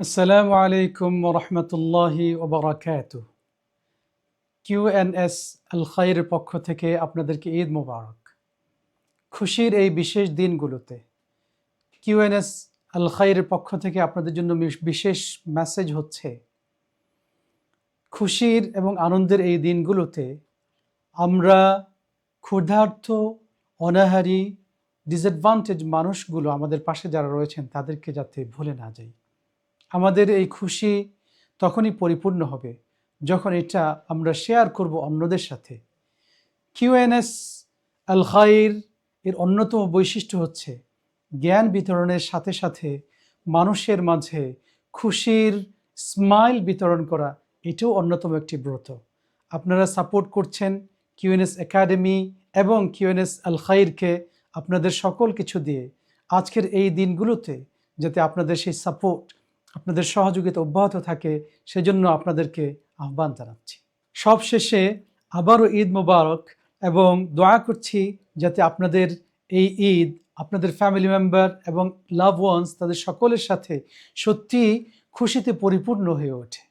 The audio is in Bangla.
আসসালামু আলাইকুম রহমতুল্লাহি ওবরাকাতু। কিউএনএস আল খাইরের পক্ষ থেকে আপনাদেরকে ঈদ মোবারক। খুশির এই বিশেষ দিনগুলোতে কিউএনএস আল খাইরের পক্ষ থেকে আপনাদের জন্য বিশেষ মেসেজ হচ্ছে, খুশির এবং আনন্দের এই দিনগুলোতে আমরা ক্ষুধার্ত, অনাহারী, ডিসঅ্যাডভান্টেজ মানুষগুলো আমাদের পাশে যারা রয়েছেন তাদেরকে যাতে ভুলে না যাই। আমাদের এই খুশি তখনই পরিপূর্ণ হবে যখন এটা আমরা শেয়ার করব অন্যদের সাথে। কিউএনএস আল খাইর এর অন্যতম বৈশিষ্ট্য হচ্ছে জ্ঞান বিতরণের সাথে সাথে মানুষের মাঝে খুশির স্মাইল বিতরণ করা, এটাও অন্যতম একটি ব্রত। আপনারা সাপোর্ট করছেন কিউএনএস একাডেমি এবং কিউএনএস আল খাইরকে আপনাদের সকল কিছু দিয়ে আজকের এই দিনগুলোতে যাতে আপনাদের সেই সাপোর্ট, আপনাদের সহযোগিতা অব্যাহত থাকে, সেজন্য আপনাদেরকে আহ্বান জানাচ্ছি। সবশেষে আবারও ঈদ মোবারক, এবং দোয়া করছি যাতে আপনাদের এই ঈদ আপনাদের ফ্যামিলি মেম্বার এবং লাভ ওয়ান্স তাদের সকলের সাথে সত্যি খুশিতে পরিপূর্ণ হয়ে ওঠে।